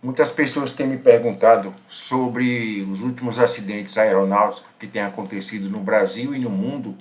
Muitas pessoas têm me perguntado sobre os últimos acidentes aeronáuticos que têm acontecido no Brasil e no mundo,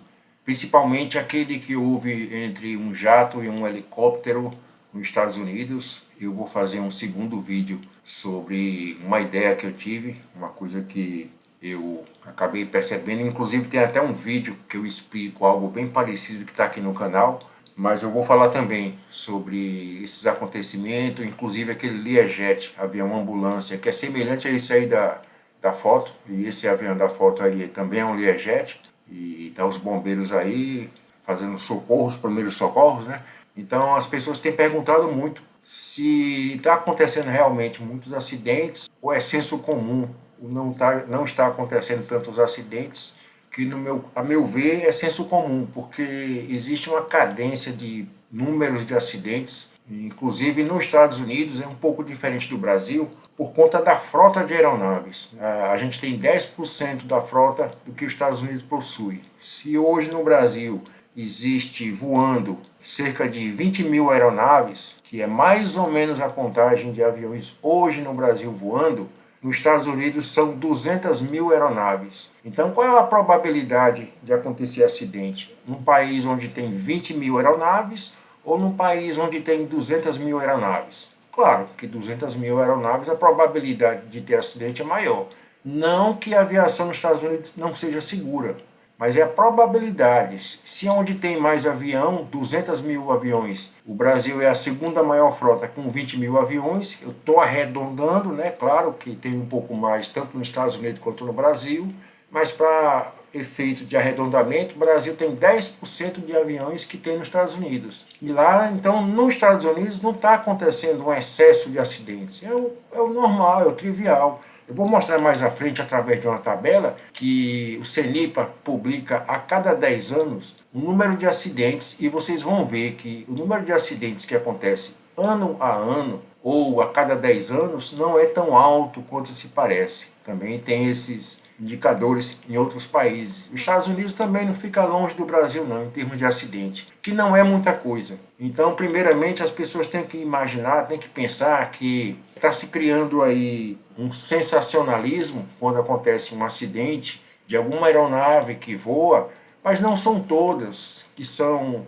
principalmente aquele que houve entre um jato e um helicóptero nos Estados Unidos. Eu vou fazer um segundo vídeo sobre uma ideia que eu tive, uma coisa que eu acabei percebendo. Inclusive tem até um vídeo que eu explico algo bem parecido que está aqui no canal. Mas eu vou falar também sobre esses acontecimentos, inclusive aquele Learjet, avião ambulância, que é semelhante a esse aí da foto, e esse avião da foto aí também é um Learjet, e tá os bombeiros aí fazendo socorros, primeiros socorros, né? Então as pessoas têm perguntado muito se está acontecendo realmente muitos acidentes ou é senso comum, não está acontecendo tantos acidentes, que a meu ver é senso comum, porque existe uma cadência de números de acidentes, inclusive nos Estados Unidos é um pouco diferente do Brasil, por conta da frota de aeronaves. A gente tem 10% da frota do que os Estados Unidos possui. Se hoje no Brasil existe voando cerca de 20 mil aeronaves, que é mais ou menos a contagem de aviões hoje no Brasil voando, nos Estados Unidos são 200 mil aeronaves. Então, qual é a probabilidade de acontecer acidente? Num país onde tem 20 mil aeronaves ou num país onde tem 200 mil aeronaves? Claro que 200 mil aeronaves, a probabilidade de ter acidente é maior. Não que a aviação nos Estados Unidos não seja segura, mas é a probabilidade. Se onde tem mais avião, 200 mil aviões, o Brasil é a segunda maior frota com 20 mil aviões, eu estou arredondando, né? Claro que tem um pouco mais, tanto nos Estados Unidos quanto no Brasil, mas para efeito de arredondamento, o Brasil tem 10% de aviões que tem nos Estados Unidos. E lá, então, nos Estados Unidos não está acontecendo um excesso de acidentes. É o normal, é o trivial. Eu vou mostrar mais à frente, através de uma tabela, que o CENIPA publica a cada 10 anos o número de acidentes, e vocês vão ver que o número de acidentes que acontece ano a ano, ou a cada 10 anos, não é tão alto quanto se parece. Também tem esses indicadores em outros países. Os Estados Unidos também não fica longe do Brasil, não, em termos de acidente, que não é muita coisa. Então, primeiramente, as pessoas têm que imaginar, têm que pensar que está se criando aí um sensacionalismo quando acontece um acidente de alguma aeronave que voa, mas não são todas que são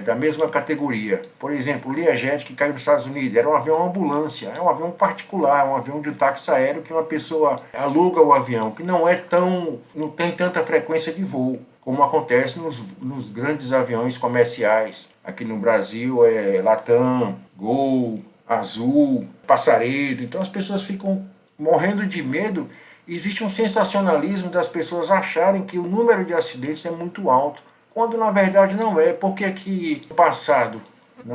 da mesma categoria. Por exemplo, o Learjet, que caiu nos Estados Unidos, era um avião ambulância, é um avião particular, um avião de táxi aéreo que uma pessoa aluga o avião, que não tem tanta frequência de voo, como acontece nos grandes aviões comerciais. Aqui no Brasil é Latam, Gol, Azul, Passaredo. Então as pessoas ficam morrendo de medo. Existe um sensacionalismo das pessoas acharem que o número de acidentes é muito alto, quando na verdade não é. Porque que no passado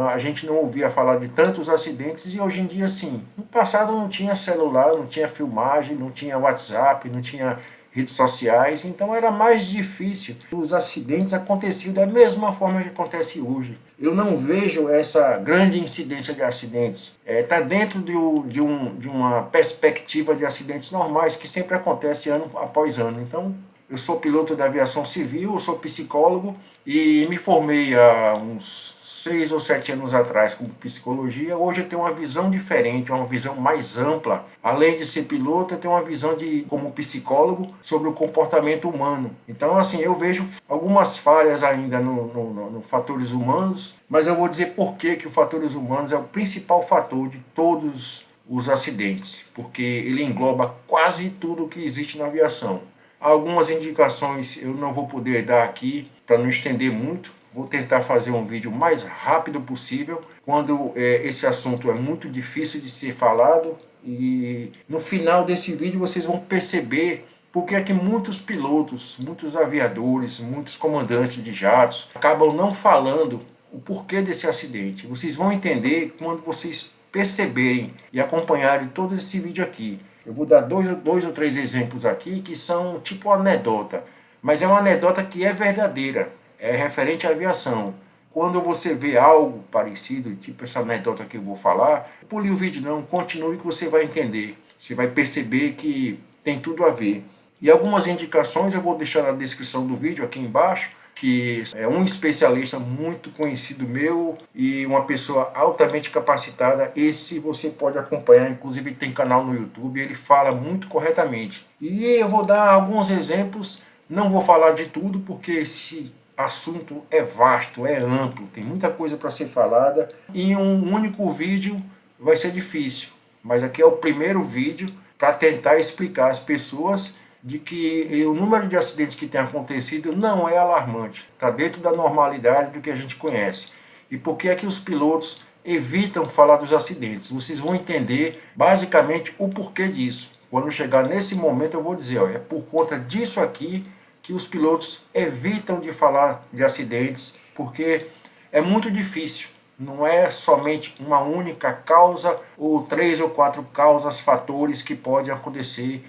a gente não ouvia falar de tantos acidentes e hoje em dia sim. No passado não tinha celular, não tinha filmagem, não tinha WhatsApp, não tinha redes sociais, então era mais difícil. Os acidentes aconteciam da mesma forma que acontece hoje. Eu não vejo essa grande incidência de acidentes. Está dentro de uma perspectiva de acidentes normais que sempre acontece ano após ano. Então, eu sou piloto da aviação civil, eu sou psicólogo e me formei há uns 6 ou 7 anos atrás com psicologia. Hoje eu tenho uma visão diferente, uma visão mais ampla. Além de ser piloto, eu tenho uma visão como psicólogo sobre o comportamento humano. Então, assim, eu vejo algumas falhas ainda no fatores humanos, mas eu vou dizer por que os fatores humanos é o principal fator de todos os acidentes, porque ele engloba quase tudo que existe na aviação. Algumas indicações eu não vou poder dar aqui para não estender muito. Vou tentar fazer um vídeo mais rápido possível, quando esse assunto é muito difícil de ser falado. E no final desse vídeo vocês vão perceber porque é que muitos pilotos, muitos aviadores, muitos comandantes de jatos acabam não falando o porquê desse acidente. Vocês vão entender quando vocês perceberem e acompanharem todo esse vídeo aqui. Eu vou dar dois ou três exemplos aqui que são tipo anedota, mas é uma anedota que é verdadeira, é referente à aviação. Quando você vê algo parecido, tipo essa anedota que eu vou falar, pule o vídeo não, continue que você vai entender. Você vai perceber que tem tudo a ver. E algumas indicações eu vou deixar na descrição do vídeo aqui embaixo, que é um especialista muito conhecido meu e uma pessoa altamente capacitada. Esse você pode acompanhar, inclusive tem canal no YouTube, ele fala muito corretamente. E eu vou dar alguns exemplos, não vou falar de tudo porque esse assunto é vasto, é amplo, tem muita coisa para ser falada. Em um único vídeo vai ser difícil, mas aqui é o primeiro vídeo para tentar explicar às pessoas de que o número de acidentes que tem acontecido não é alarmante, está dentro da normalidade do que a gente conhece. E por que é que os pilotos evitam falar dos acidentes? Vocês vão entender basicamente o porquê disso. Quando chegar nesse momento eu vou dizer, ó, é por conta disso aqui que os pilotos evitam de falar de acidentes, porque é muito difícil. Não é somente uma única causa ou 3 ou 4 causas, fatores que podem acontecer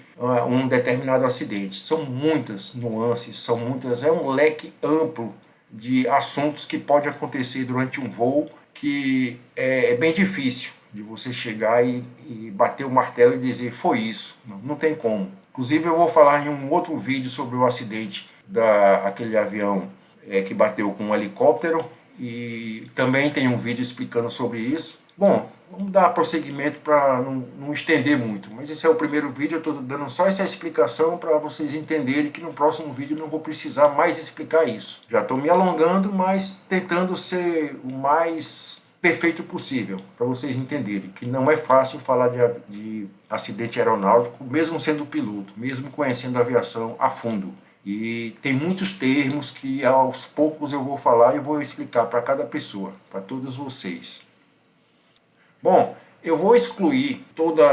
um determinado acidente. São muitas nuances, é um leque amplo de assuntos que pode acontecer durante um voo que é bem difícil de você chegar e bater o martelo e dizer foi isso. Não tem como. Inclusive eu vou falar em um outro vídeo sobre o acidente daquele avião que bateu com um helicóptero, e também tem um vídeo explicando sobre isso. Bom, vamos dar prosseguimento para não estender muito, mas esse é o primeiro vídeo, eu estou dando só essa explicação para vocês entenderem que no próximo vídeo não vou precisar mais explicar isso. Já estou me alongando, mas tentando ser o mais perfeito possível, para vocês entenderem que não é fácil falar de acidente aeronáutico, mesmo sendo piloto, mesmo conhecendo a aviação a fundo. E tem muitos termos que aos poucos eu vou falar e vou explicar para cada pessoa, para todos vocês. Bom, eu vou excluir todos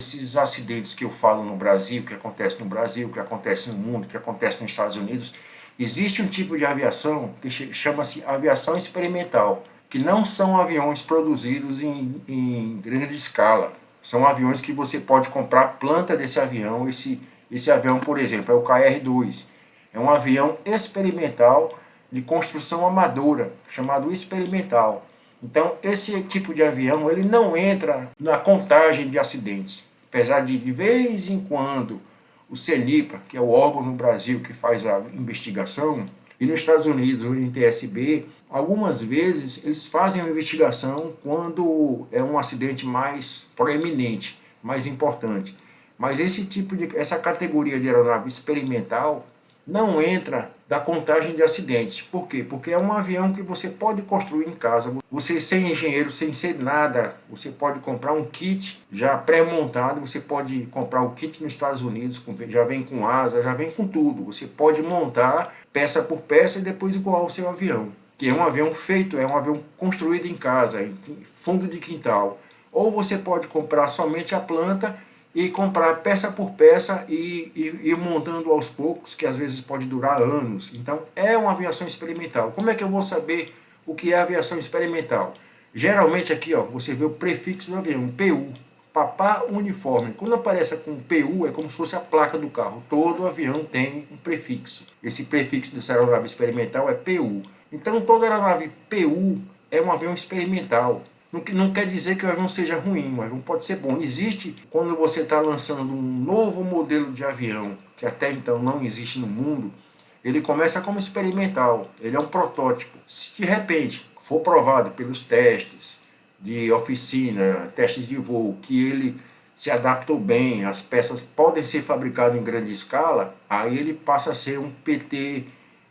esses acidentes que eu falo no Brasil, que acontece no Brasil, que acontece no mundo, que acontece nos Estados Unidos. Existe um tipo de aviação que chama-se aviação experimental, que não são aviões produzidos em grande escala. São aviões que você pode comprar a planta desse avião. Esse avião, por exemplo, é o KR-2. É um avião experimental de construção amadora, chamado experimental. Então, esse tipo de avião ele não entra na contagem de acidentes. Apesar de vez em quando, o CENIPA, que é o órgão no Brasil que faz a investigação, e nos Estados Unidos, o NTSB, algumas vezes eles fazem a investigação quando é um acidente mais proeminente, mais importante. Mas essa categoria de aeronave experimental não entra da contagem de acidentes. Por quê? Porque é um avião que você pode construir em casa. Você, sem engenheiro, sem ser nada, você pode comprar um kit já pré-montado. Você pode comprar o kit nos Estados Unidos, já vem com asa, já vem com tudo. Você pode montar peça por peça e depois igualar o seu avião. Que é um avião feito, é um avião construído em casa, em fundo de quintal. Ou você pode comprar somente a planta e comprar peça por peça e ir montando aos poucos, que às vezes pode durar anos. Então, é uma aviação experimental. Como é que eu vou saber o que é aviação experimental? Geralmente aqui, ó, você vê o prefixo do avião, PU, Papá Uniforme. Quando aparece com PU, é como se fosse a placa do carro. Todo avião tem um prefixo. Esse prefixo dessa aeronave experimental é PU. Então, toda aeronave PU é um avião experimental. Não quer dizer que o avião seja ruim, o avião pode ser bom. Existe, quando você está lançando um novo modelo de avião, que até então não existe no mundo, ele começa como experimental, ele é um protótipo. Se de repente for provado pelos testes de oficina, testes de voo, que ele se adaptou bem, as peças podem ser fabricadas em grande escala, aí ele passa a ser um PT,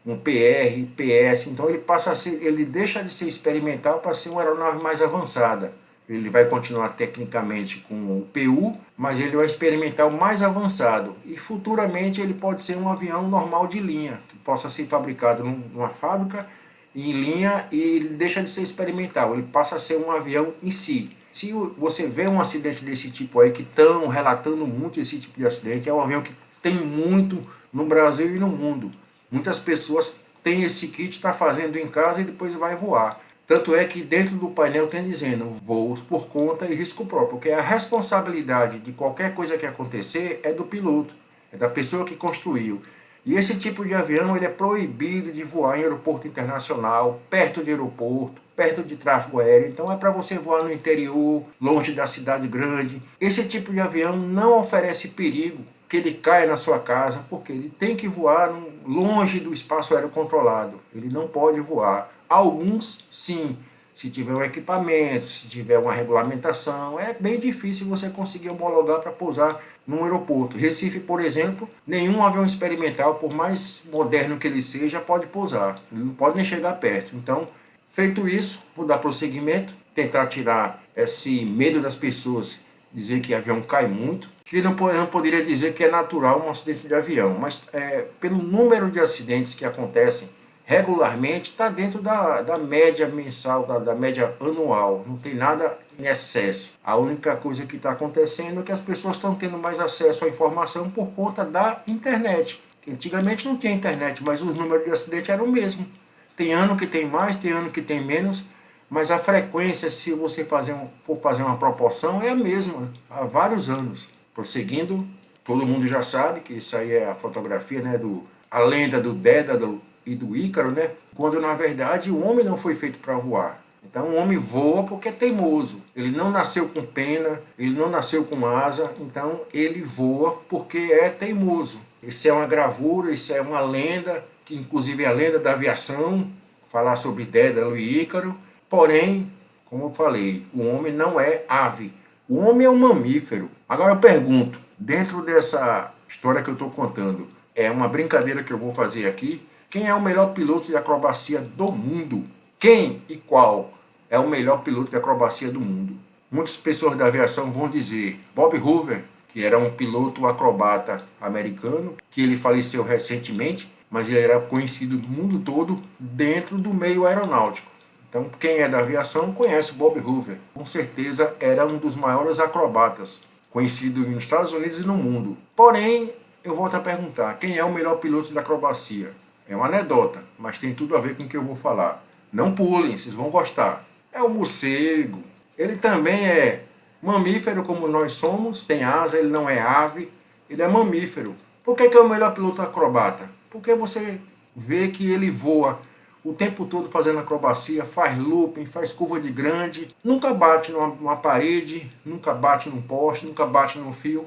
um PR, PS, então ele deixa de ser experimental para ser uma aeronave mais avançada. Ele vai continuar tecnicamente com o PU, mas ele vai experimental mais avançado. E futuramente ele pode ser um avião normal de linha, que possa ser fabricado numa fábrica em linha, e ele deixa de ser experimental, ele passa a ser um avião em si. Se você vê um acidente desse tipo aí, que estão relatando muito esse tipo de acidente, é um avião que tem muito no Brasil e no mundo. Muitas pessoas têm esse kit, está fazendo em casa e depois vai voar. Tanto é que dentro do painel tem dizendo voos por conta e risco próprio, porque a responsabilidade de qualquer coisa que acontecer é do piloto, é da pessoa que construiu. E esse tipo de avião ele é proibido de voar em aeroporto internacional, perto de aeroporto, perto de tráfego aéreo. Então é para você voar no interior, longe da cidade grande. Esse tipo de avião não oferece perigo que ele caia na sua casa, porque ele tem que voar longe do espaço aéreo controlado. Ele não pode voar. Alguns, sim, se tiver um equipamento, se tiver uma regulamentação, é bem difícil você conseguir homologar para pousar num aeroporto. Recife, por exemplo, nenhum avião experimental, por mais moderno que ele seja, pode pousar. Ele não pode nem chegar perto. Então, feito isso, vou dar prosseguimento, tentar tirar esse medo das pessoas, dizer que avião cai muito, que não poderia dizer que é natural um acidente de avião, mas pelo número de acidentes que acontecem regularmente, está dentro da média mensal, da média anual, não tem nada em excesso. A única coisa que está acontecendo é que as pessoas estão tendo mais acesso à informação por conta da internet. Antigamente não tinha internet, mas os números de acidentes eram o mesmo. Tem ano que tem mais, tem ano que tem menos, mas a frequência, se você for fazer uma proporção, é a mesma há vários anos. Prosseguindo, todo mundo já sabe que isso aí é a fotografia, né, a lenda do Dédalo e do Ícaro, né, quando na verdade o homem não foi feito para voar. Então o homem voa porque é teimoso. Ele não nasceu com pena, ele não nasceu com asa, então ele voa porque é teimoso. Isso é uma gravura, isso é uma lenda, que inclusive é a lenda da aviação, falar sobre Dédalo e Ícaro. Porém, como eu falei, o homem não é ave. O homem é um mamífero. Agora eu pergunto, dentro dessa história que eu estou contando, é uma brincadeira que eu vou fazer aqui, quem é o melhor piloto de acrobacia do mundo? Quem e qual é o melhor piloto de acrobacia do mundo? Muitas pessoas da aviação vão dizer Bob Hoover, que era um piloto acrobata americano, que ele faleceu recentemente, mas ele era conhecido no mundo todo dentro do meio aeronáutico. Então, quem é da aviação conhece o Bob Hoover. Com certeza era um dos maiores acrobatas, conhecido nos Estados Unidos e no mundo. Porém, eu volto a perguntar, quem é o melhor piloto de acrobacia? É uma anedota, mas tem tudo a ver com o que eu vou falar. Não pulem, vocês vão gostar. É o morcego. Ele também é mamífero como nós somos, tem asa, ele não é ave, ele é mamífero. Por que é o melhor piloto acrobata? Porque você vê que ele voa o tempo todo fazendo acrobacia, faz looping, faz curva de grande, nunca bate numa parede, nunca bate num poste, nunca bate num fio.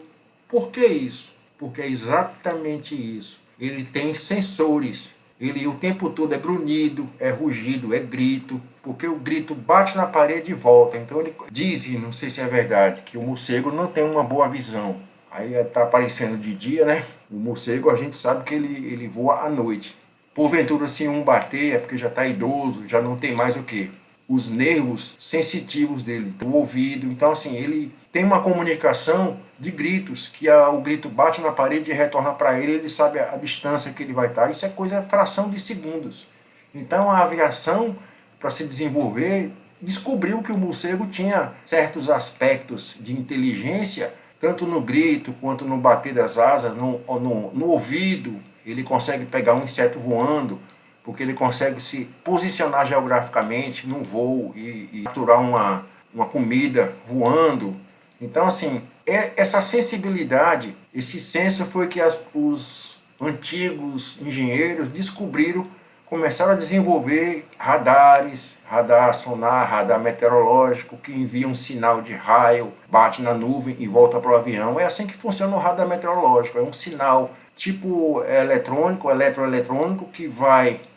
Por que isso? Porque é exatamente isso. Ele tem sensores. Ele o tempo todo é grunhido, é rugido, é grito, porque o grito bate na parede e volta. Então ele dizem, não sei se é verdade, que o morcego não tem uma boa visão. Aí está aparecendo de dia, né? O morcego a gente sabe que ele voa à noite. Porventura, se um bater, é porque já está idoso, já não tem mais o quê? Os nervos sensitivos dele, o ouvido. Então, assim, ele tem uma comunicação de gritos, que o grito bate na parede e retorna para ele, ele sabe a distância que ele vai estar. Isso é coisa, fração de segundos. Então, a aviação, para se desenvolver, descobriu que o morcego tinha certos aspectos de inteligência, tanto no grito, quanto no bater das asas, no ouvido. Ele consegue pegar um inseto voando, porque ele consegue se posicionar geograficamente num voo e capturar uma comida voando. Então, assim, essa sensibilidade, esse senso foi que os antigos engenheiros descobriram, começaram a desenvolver radares, radar sonar, radar meteorológico, que envia um sinal de raio, bate na nuvem e volta para o avião. É assim que funciona o radar meteorológico, é um sinal tipo eletrônico, eletroeletrônico, que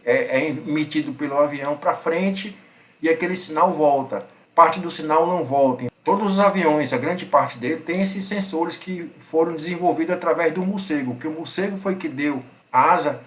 é emitido pelo avião para frente e aquele sinal volta. Parte do sinal não volta. Todos os aviões, a grande parte dele, tem esses sensores que foram desenvolvidos através do morcego, que o morcego foi que deu asa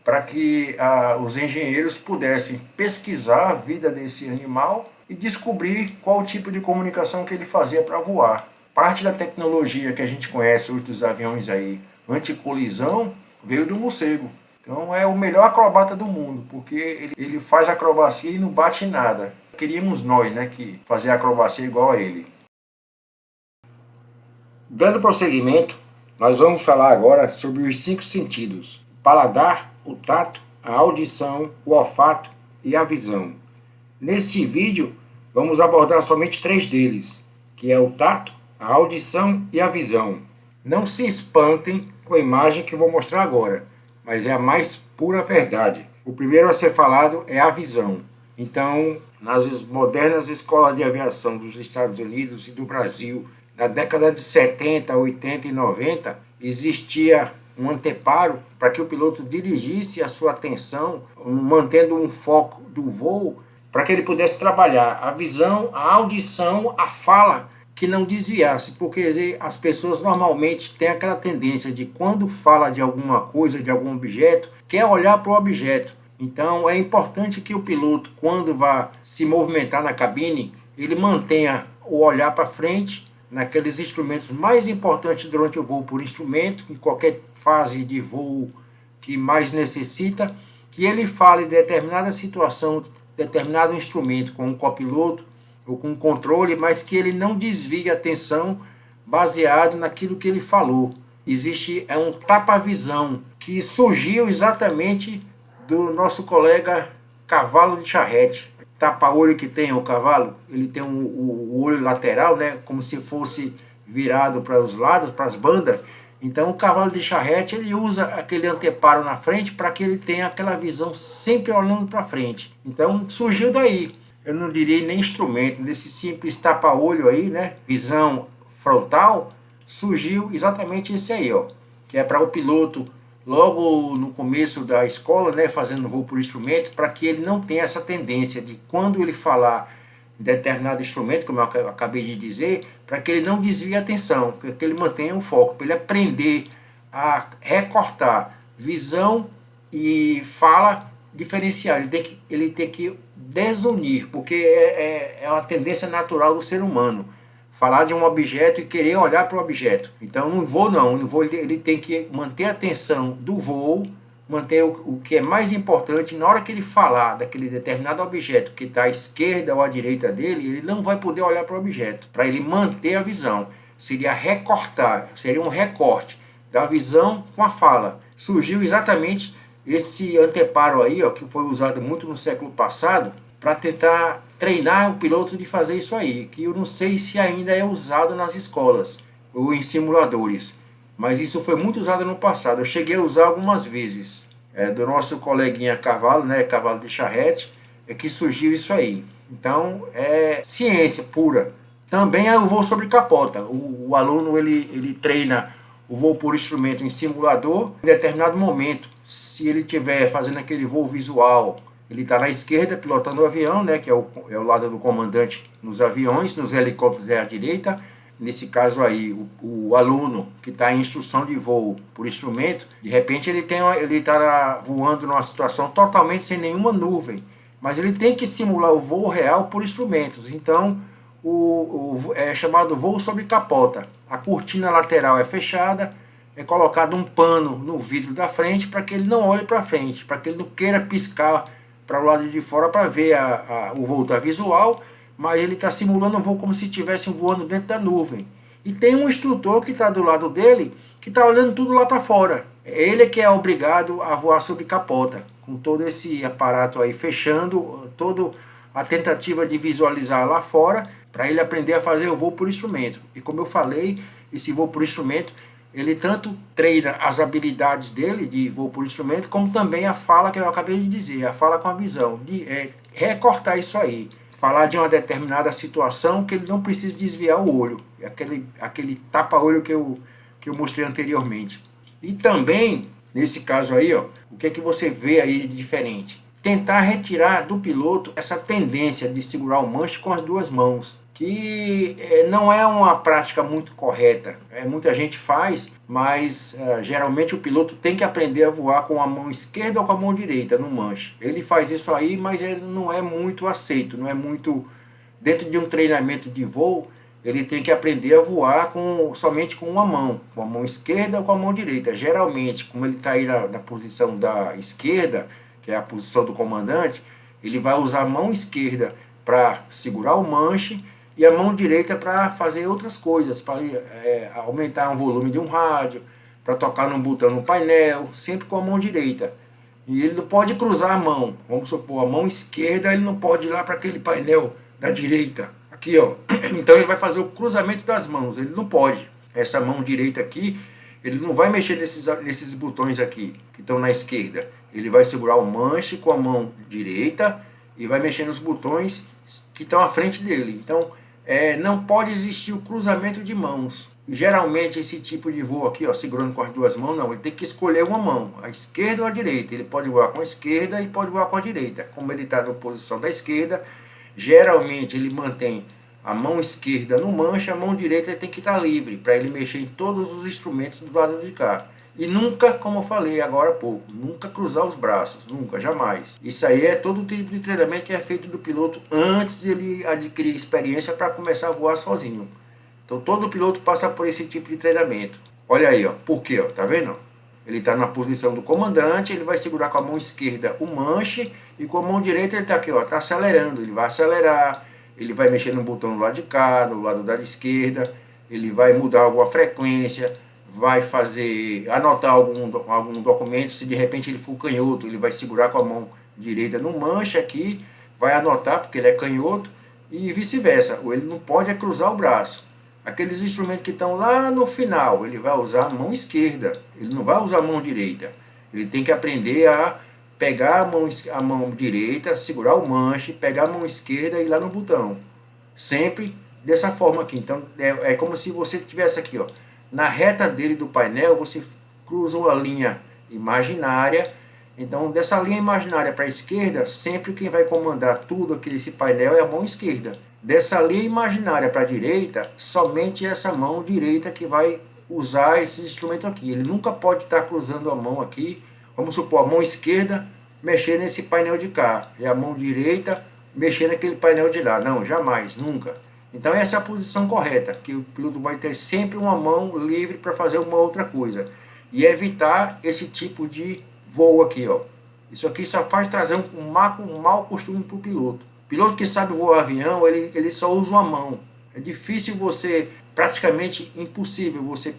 para que os engenheiros pudessem pesquisar a vida desse animal e descobrir qual tipo de comunicação que ele fazia para voar. Parte da tecnologia que a gente conhece hoje dos aviões aí, anticolisão, veio do morcego. Então é o melhor acrobata do mundo, porque ele faz acrobacia e não bate em nada. Queríamos nós, né, que fazer acrobacia igual a ele. Dando prosseguimento, nós vamos falar agora sobre os 5 sentidos: o paladar, o tato, a audição, o olfato e a visão. Neste vídeo, vamos abordar somente 3 deles, que é o tato, a audição e a visão. Não se espantem com a imagem que eu vou mostrar agora, mas é a mais pura verdade. O primeiro a ser falado é a visão. Então, nas modernas escolas de aviação dos Estados Unidos e do Brasil, na década de 70, 80 e 90, existia um anteparo para que o piloto dirigisse a sua atenção, mantendo um foco do voo, para que ele pudesse trabalhar a visão, a audição, a fala, que não desviasse, porque as pessoas normalmente têm aquela tendência de, quando fala de alguma coisa, de algum objeto, quer olhar para o objeto. Então é importante que o piloto, quando vá se movimentar na cabine, ele mantenha o olhar para frente, naqueles instrumentos mais importantes durante o voo por instrumento, em qualquer fase de voo que mais necessita, que ele fale de determinada situação, determinado instrumento com um copiloto ou com um controle, mas que ele não desvie a atenção baseado naquilo que ele falou. Existe um tapa-visão que surgiu exatamente do nosso colega cavalo de charrete. Tapa-olho que tem o cavalo, ele tem o olho lateral, né, como se fosse virado para os lados, para as bandas. Então o cavalo de charrete, ele usa aquele anteparo na frente para que ele tenha aquela visão sempre olhando para frente. Então surgiu daí, eu não diria nem instrumento, desse simples tapa-olho aí, né, visão frontal, surgiu exatamente esse aí, ó, que é para o piloto logo no começo da escola, né, fazendo voo por instrumento, para que ele não tenha essa tendência de, quando ele falar em determinado instrumento, como eu acabei de dizer, para que ele não desvie a atenção, para que ele mantenha o foco, para ele aprender a recortar visão e fala diferenciada. Ele tem que desunir, porque é uma tendência natural do ser humano falar de um objeto e querer olhar para o objeto. Então no voo ele tem que manter a atenção do voo, manter o que é mais importante. Na hora que ele falar daquele determinado objeto que está à esquerda ou à direita dele, ele não vai poder olhar para o objeto, para ele manter a visão. Seria recortar, seria um recorte da visão com a fala. Surgiu exatamente esse anteparo aí, ó, que foi usado muito no século passado, para tentar treinar o piloto de fazer isso aí, que eu não sei se ainda é usado nas escolas ou em simuladores, mas isso foi muito usado no passado. Eu cheguei a usar algumas vezes, do nosso coleguinha cavalo, né, cavalo de charrete, que surgiu isso aí. Então é ciência pura. Também é o voo sobre capota. O aluno ele treina o voo por instrumento em simulador. Em determinado momento, se ele estiver fazendo aquele voo visual, ele está na esquerda pilotando o avião, né, que é o lado do comandante nos aviões, nos helicópteros é à direita. Nesse caso aí, o aluno que está em instrução de voo por instrumento, de repente ele está voando numa situação totalmente sem nenhuma nuvem, mas ele tem que simular o voo real por instrumentos. Então, é chamado voo sobre capota. A cortina lateral é fechada, é colocado um pano no vidro da frente para que ele não olhe para frente, para que ele não queira piscar para o lado de fora para ver o voo da visual, mas ele está simulando um voo como se estivesse voando dentro da nuvem. E tem um instrutor que está do lado dele, que está olhando tudo lá para fora. Ele é que é obrigado a voar sobre capota, com todo esse aparato aí fechando, toda a tentativa de visualizar lá fora, para ele aprender a fazer o voo por instrumento. E como eu falei, esse voo por instrumento, ele tanto treina as habilidades dele de voo por instrumento, como também a fala que eu acabei de dizer, a fala com a visão, de recortar isso aí. Falar de uma determinada situação que ele não precisa desviar o olho, aquele tapa-olho que eu mostrei anteriormente. E também, nesse caso aí, ó, o que é que você vê aí de diferente? Tentar retirar do piloto essa tendência de segurar o manche com as duas mãos, que não é uma prática muito correta. Muita gente faz, mas geralmente o piloto tem que aprender a voar com a mão esquerda ou com a mão direita no manche. Ele faz isso aí, mas ele não é muito aceito, não é muito... Dentro de um treinamento de voo, ele tem que aprender a voar somente com uma mão, com a mão esquerda ou com a mão direita. Geralmente, como ele está aí na posição da esquerda, que é a posição do comandante, ele vai usar a mão esquerda para segurar o manche e a mão direita para fazer outras coisas, para aumentar o volume de um rádio, para tocar num botão no painel, sempre com a mão direita. E ele não pode cruzar a mão, vamos supor, a mão esquerda, ele não pode ir lá para aquele painel da direita, aqui ó. Então ele vai fazer o cruzamento das mãos, ele não pode. Essa mão direita aqui, ele não vai mexer nesses botões aqui, que estão na esquerda. Ele vai segurar o manche com a mão direita e vai mexer nos botões que estão à frente dele. Então, não pode existir o cruzamento de mãos. Geralmente esse tipo de voo aqui, ó, segurando com as duas mãos, não, ele tem que escolher uma mão, a esquerda ou a direita. Ele pode voar com a esquerda e pode voar com a direita. Como ele está na posição da esquerda, geralmente ele mantém a mão esquerda no manche, a mão direita ele tem que estar livre, para ele mexer em todos os instrumentos do lado de cá. E nunca, como eu falei agora há pouco, nunca cruzar os braços, nunca, jamais. Isso aí é todo o tipo de treinamento que é feito do piloto antes de ele adquirir experiência para começar a voar sozinho. Então todo piloto passa por esse tipo de treinamento. Olha aí, ó, por quê? Ó, tá vendo? Ele está na posição do comandante, ele vai segurar com a mão esquerda o manche e com a mão direita ele está aqui, ó, tá acelerando. Ele vai acelerar, ele vai mexer no botão do lado de cá, do lado da esquerda, ele vai mudar alguma frequência, vai fazer, anotar algum documento. Se de repente ele for canhoto, ele vai segurar com a mão direita no manche aqui, vai anotar porque ele é canhoto e vice-versa. Ou ele não pode cruzar o braço. Aqueles instrumentos que estão lá no final, ele vai usar a mão esquerda, ele não vai usar a mão direita. Ele tem que aprender a pegar a mão direita, segurar o manche, pegar a mão esquerda e ir lá no botão. Sempre dessa forma aqui. Então é como se você tivesse aqui, ó, na reta dele do painel, você cruza uma linha imaginária. Então dessa linha imaginária para a esquerda, sempre quem vai comandar tudo aqui nesse painel é a mão esquerda. Dessa linha imaginária para a direita, somente essa mão direita que vai usar esse instrumento aqui. Ele nunca pode estar cruzando a mão aqui, vamos supor, a mão esquerda mexer nesse painel de cá, e a mão direita mexer naquele painel de lá. Não, jamais, nunca. Então essa é a posição correta, que o piloto vai ter sempre uma mão livre para fazer uma outra coisa. E evitar esse tipo de voo aqui, ó. Isso aqui só faz trazer um mau costume para o piloto. Piloto que sabe voar avião, ele só usa uma mão. É difícil você, praticamente impossível você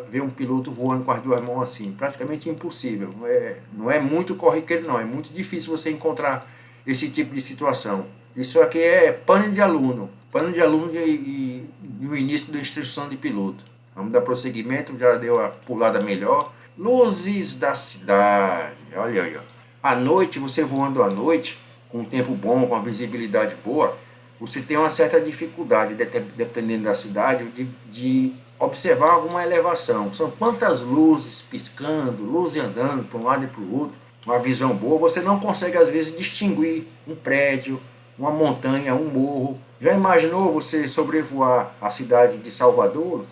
ver um piloto voando com as duas mãos assim. Praticamente impossível. Não é muito corriqueiro, não. É muito difícil você encontrar esse tipo de situação. Isso aqui é pano de aluno. Pano de aluno no início da instrução de piloto. Vamos dar prosseguimento, já deu a pulada melhor. Luzes da cidade. Olha aí, ó. À noite, você voando à noite, com um tempo bom, com uma visibilidade boa, você tem uma certa dificuldade, dependendo da cidade, de observar alguma elevação. São quantas luzes piscando, luzes andando para um lado e para o outro, uma visão boa, você não consegue às vezes distinguir um prédio, uma montanha, um morro. Já imaginou você sobrevoar a cidade de Salvador,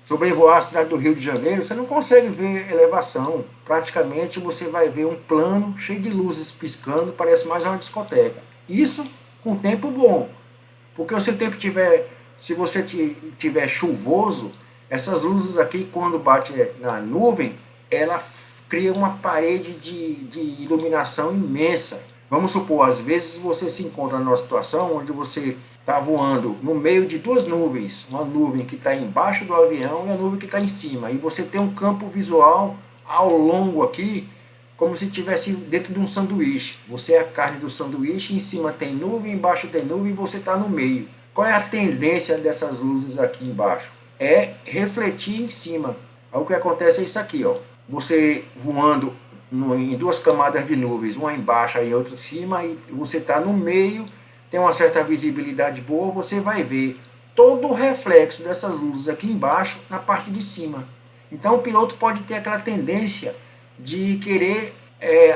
sobrevoar a cidade do Rio de Janeiro? Você não consegue ver elevação. Praticamente você vai ver um plano cheio de luzes piscando, parece mais uma discoteca. Isso com tempo bom. Porque se o tempo se você tiver chuvoso, essas luzes aqui, quando bate na nuvem, ela cria uma parede de iluminação imensa. Vamos supor, às vezes você se encontra numa situação onde você está voando no meio de duas nuvens, uma nuvem que está embaixo do avião e a nuvem que está em cima, e você tem um campo visual ao longo aqui, como se estivesse dentro de um sanduíche. Você é a carne do sanduíche, em cima tem nuvem, embaixo tem nuvem e você está no meio. Qual é a tendência dessas luzes aqui embaixo? É refletir em cima. Aí o que acontece é isso aqui, ó. Você voando em duas camadas de nuvens, uma embaixo e outra em cima, e você está no meio, tem uma certa visibilidade boa, você vai ver todo o reflexo dessas luzes aqui embaixo na parte de cima. Então o piloto pode ter aquela tendência de querer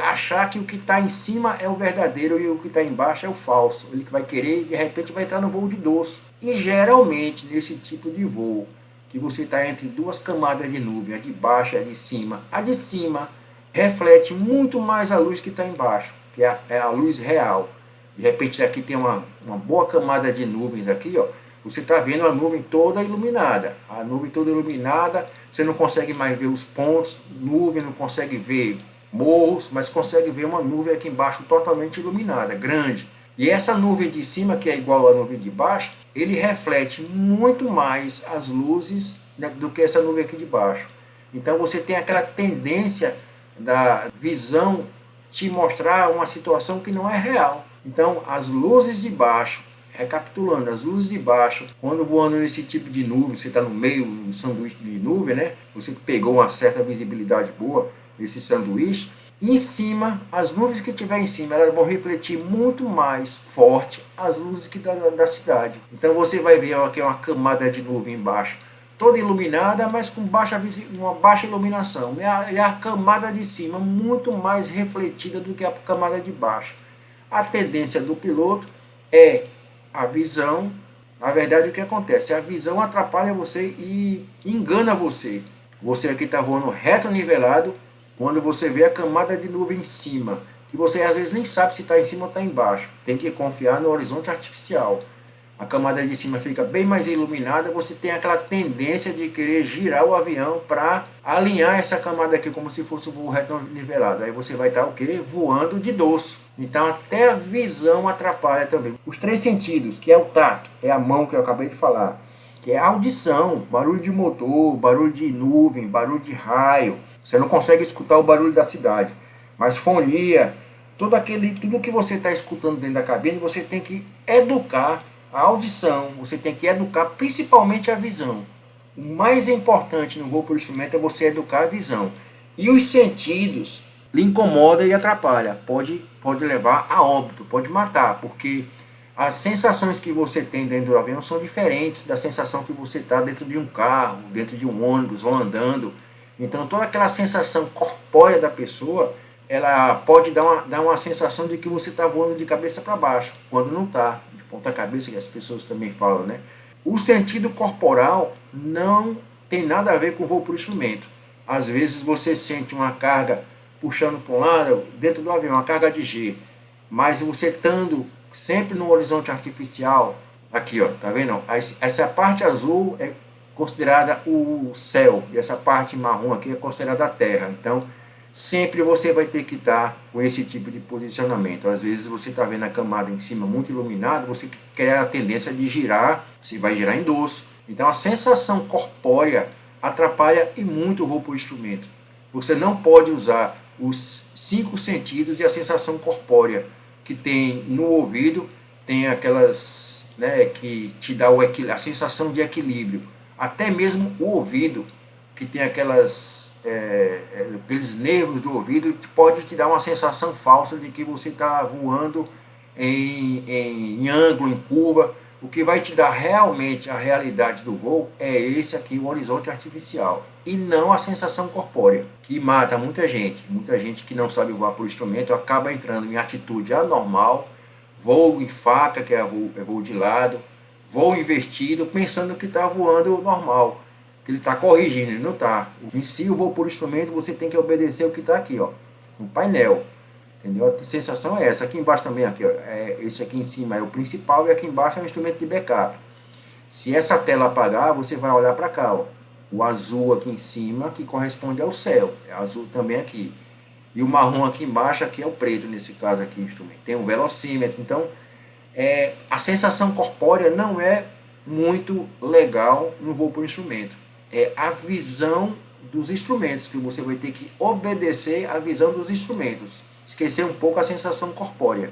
achar que o que está em cima é o verdadeiro e o que está embaixo é o falso. Ele vai querer, de repente, vai entrar no voo de dorso. E geralmente, nesse tipo de voo, que você está entre duas camadas de nuvem, a de baixo e a de cima reflete muito mais a luz que está embaixo, que é a luz real. De repente aqui tem uma boa camada de nuvens aqui, ó. Você está vendo a nuvem toda iluminada. A nuvem toda iluminada, você não consegue mais ver os pontos, nuvem, não consegue ver morros, mas consegue ver uma nuvem aqui embaixo totalmente iluminada, grande. E essa nuvem de cima, que é igual à nuvem de baixo, ele reflete muito mais as luzes, né, do que essa nuvem aqui de baixo. Então você tem aquela tendência da visão te mostrar uma situação que não é real. Então as luzes de baixo, recapitulando, as luzes de baixo, quando voando nesse tipo de nuvem, você está no meio do sanduíche de nuvem, né? Você pegou uma certa visibilidade boa nesse sanduíche. Em cima, as nuvens que tiver em cima, elas vão refletir muito mais forte as luzes que da cidade. Então você vai ver aqui uma camada de nuvem embaixo toda iluminada, mas com uma baixa iluminação. E a camada de cima muito mais refletida do que a camada de baixo. A tendência do piloto é a visão. Na verdade, o que acontece? A visão atrapalha você e engana você. Você aqui está voando reto nivelado, quando você vê a camada de nuvem em cima, que você às vezes nem sabe se está em cima ou está embaixo. Tem que confiar no horizonte artificial. A camada de cima fica bem mais iluminada, você tem aquela tendência de querer girar o avião para alinhar essa camada aqui como se fosse um voo reto nivelado. Aí você vai estar o quê? Voando de dorso. Então até a visão atrapalha também. Os 3 sentidos, que é o tato, é a mão que eu acabei de falar, que é a audição, barulho de motor, barulho de nuvem, barulho de raio. Você não consegue escutar o barulho da cidade, mas fonia, tudo que você está escutando dentro da cabine, você tem que educar a audição, você tem que educar principalmente a visão. O mais importante no voo por instrumento é você educar a visão. E os sentidos lhe incomoda e atrapalha. Pode levar a óbito, pode matar, porque as sensações que você tem dentro do avião são diferentes da sensação que você está dentro de um carro, dentro de um ônibus ou andando. Então toda aquela sensação corpórea da pessoa, ela pode dar uma sensação de que você está voando de cabeça para baixo, quando não está, de ponta cabeça, que as pessoas também falam, né? O sentido corporal não tem nada a ver com o voo por instrumento. Às vezes você sente uma carga puxando para um lado, dentro do avião, uma carga de G, mas você estando sempre no horizonte artificial, aqui ó, tá vendo? Essa parte azul é considerada o céu, e essa parte marrom aqui é considerada a terra. Então, sempre você vai ter que estar com esse tipo de posicionamento. Às vezes você está vendo a camada em cima muito iluminada, você quer a tendência de girar, você vai girar em dorso. Então, a sensação corpórea atrapalha e muito o voo por instrumento. Você não pode usar os 5 sentidos e a sensação corpórea que tem no ouvido, tem aquelas, né, que te dá a sensação de equilíbrio. Até mesmo o ouvido, que tem aqueles nervos do ouvido, pode te dar uma sensação falsa de que você está voando em ângulo, em curva. O que vai te dar realmente a realidade do voo é esse aqui, o horizonte artificial, e não a sensação corpórea, que mata muita gente. Muita gente que não sabe voar por instrumento acaba entrando em atitude anormal, voo em faca, que é voo de lado, voo invertido, pensando que está voando normal, que ele está corrigindo, ele não está. Em si, o voo por instrumento, você tem que obedecer o que está aqui, ó, no painel. Entendeu? A sensação é essa. Aqui embaixo também, aqui, ó, esse aqui em cima é o principal e aqui embaixo é um instrumento de backup. Se essa tela apagar, você vai olhar para cá, ó, o azul aqui em cima, que corresponde ao céu, é azul também aqui. E o marrom aqui embaixo, aqui é o preto, nesse caso aqui, o instrumento. Tem um velocímetro, então a sensação corpórea não é muito legal no voo por instrumento. É a visão dos instrumentos, que você vai ter que obedecer à visão dos instrumentos. Esquecer um pouco a sensação corpórea.